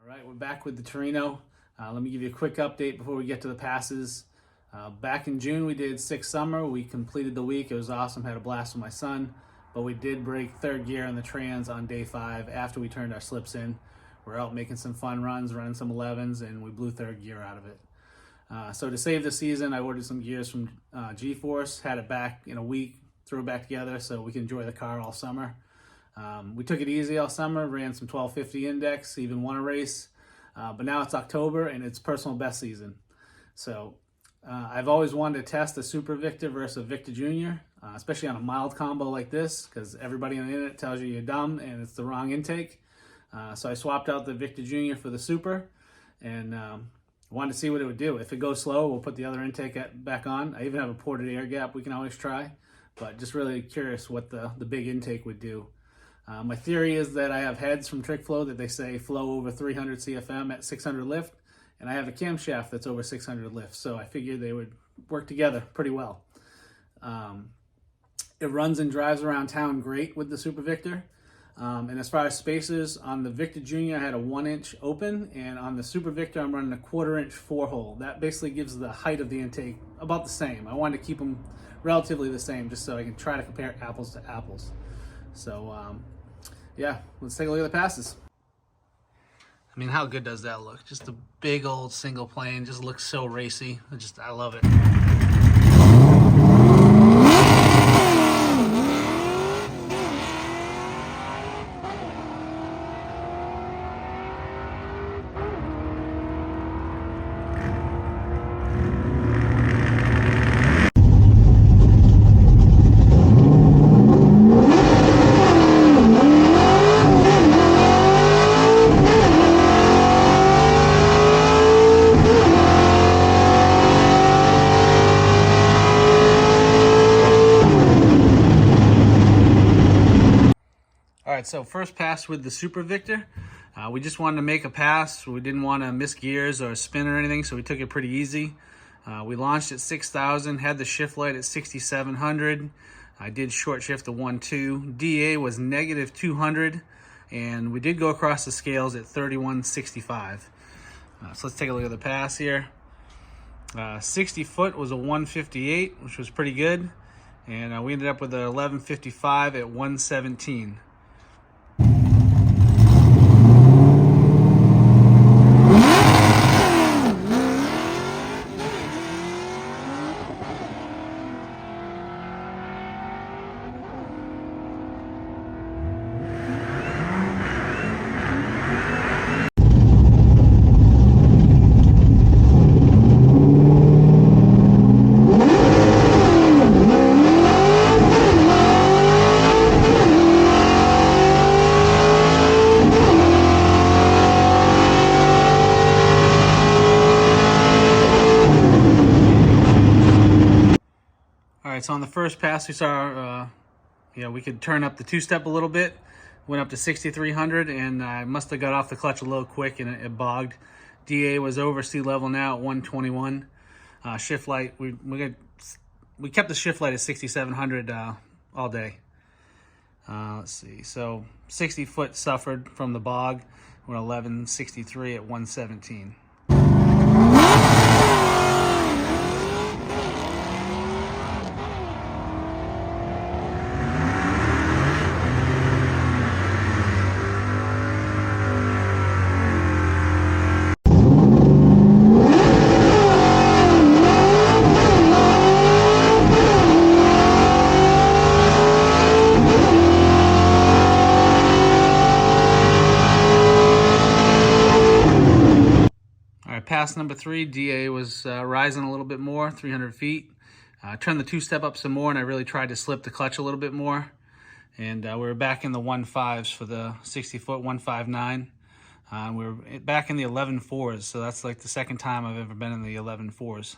right, we're back with the Torino. Let me give you a quick update before we get to the passes. Back in June, we did 6 summer. We completed the week. It was awesome. Had a blast with my son. But we did break third gear on the trans on day 5 after we turned our slips in. We're out making some fun runs, running some 11s, and we blew third gear out of it. So to save the season, I ordered some gears from G-Force, had it back in a week, threw it back together so we can enjoy the car all summer. We took it easy all summer, ran some 1250 index, even won a race. But now it's October and it's personal best season. So I've always wanted to test a Super Victor versus a Victor Junior, especially on a mild combo like this, because everybody on the internet tells you you're dumb and it's the wrong intake. So I swapped out the Victor Junior for the Super and wanted to see what it would do. If it goes slow, we'll put the other intake back on. I even have a ported air gap we can always try, but just really curious what the big intake would do. My theory is that I have heads from Trick Flow that they say flow over 300 CFM at 600 lift, and I have a camshaft that's over 600 lift, so I figured they would work together pretty well. It runs and drives around town great with the Super Victor. And as far as spacers, on the Victor Junior I had a 1-inch open, and on the Super Victor I'm running a 1/4-inch 4-hole. That basically gives the height of the intake about the same. I wanted to keep them relatively the same just so I can try to compare apples to apples. So yeah, let's take a look at the passes. I mean, how good does that look? Just a big old single plane, just looks so racy. I love it. Alright, so first pass with the Super Victor. We just wanted to make a pass. We didn't want to miss gears or spin or anything, so we took it pretty easy. We launched at 6,000, had the shift light at 6,700. I did short shift to 1.2. DA was negative 200, and we did go across the scales at 3165. So let's take a look at the pass here. 60 foot was a 158, which was pretty good. And we ended up with an 1155 at 117. Alright, so on the first pass we saw, we could turn up the 2-step a little bit. Went up to 6,300, and I must have got off the clutch a little quick and it bogged. DA was over sea level now at 121. Shift light, we kept the shift light at 6,700 all day. Let's see, so 60 foot suffered from the bog. We're 1163 at 117. Pass number 3, DA was rising a little bit more, 300 feet. Turned the 2-step up some more, and I really tried to slip the clutch a little bit more. And we were back in the 1.5s for the 60 foot, 1.59. We were back in the 11.4s, so that's like the second time I've ever been in the 11.4s.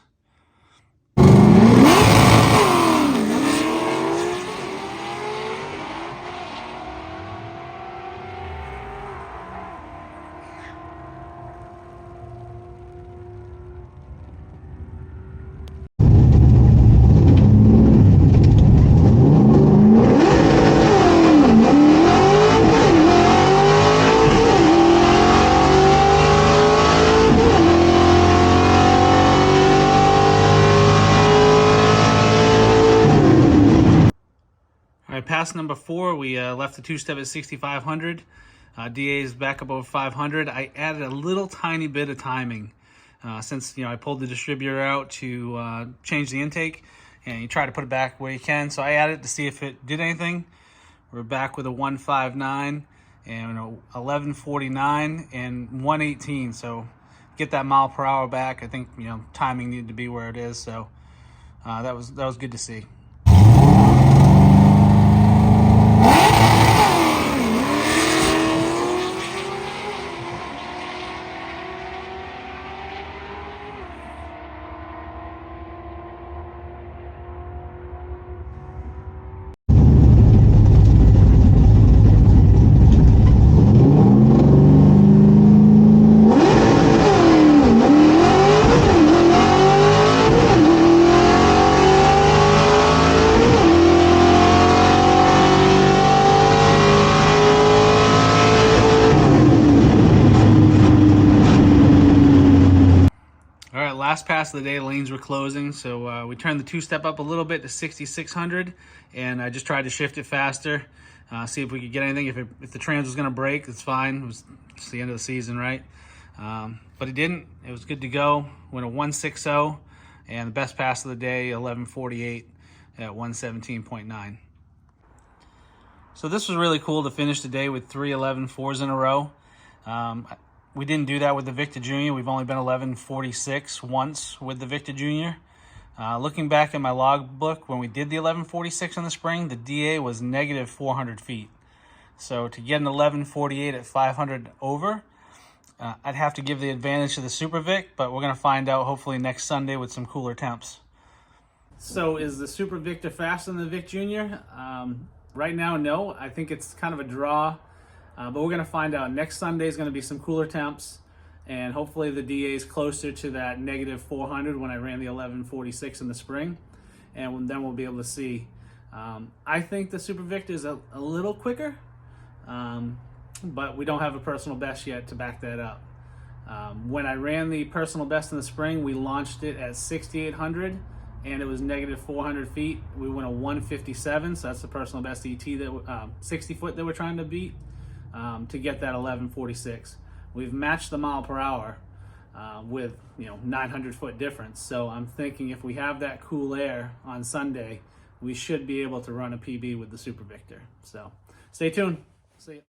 pass number 4, we left the two-step at 6,500. DA is back up over 500. I added a little tiny bit of timing since I pulled the distributor out to change the intake, and you try to put it back where you can. So I added it to see if it did anything. We're back with a 159 and a 1149 and 118. So get that mile per hour back. I think timing needed to be where it is. So that was good to see. All right, last pass of the day, lanes were closing, so we turned the two-step up a little bit to 6,600, and I just tried to shift it faster, see if we could get anything. If the trans was going to break, it's fine. It's the end of the season, right? But it didn't. It was good to go. Went a 160, and the best pass of the day, 1148 at 117.9. So this was really cool to finish the day with 3 11.4s in a row. We didn't do that with the Victor Junior. We've only been 11.46 once with the Victor Junior. Looking back at my logbook, when we did the 11.46 in the spring, the DA was negative 400 feet. So to get an 11.48 at 500 over, I'd have to give the advantage to the Super Vic, but we're going to find out hopefully next Sunday with some cooler temps. So is the Super Victor faster than the Vic Junior? Right now, no. I think it's kind of a draw. But we're going to find out. Next Sunday is going to be some cooler temps, and hopefully the DA is closer to that negative 400 when I ran the 11.46 in the spring, and then we'll be able to see. I think the Super Victor is a little quicker, but we don't have a personal best yet to back that up. When I ran the personal best in the spring, we launched it at 6,800, and it was negative 400 feet. We went a 157, so that's the personal best ET, that 60 foot that we're trying to beat. To get that 11.46. We've matched the mile per hour with 900 foot difference. So I'm thinking if we have that cool air on Sunday, we should be able to run a PB with the Super Victor. So stay tuned. See ya.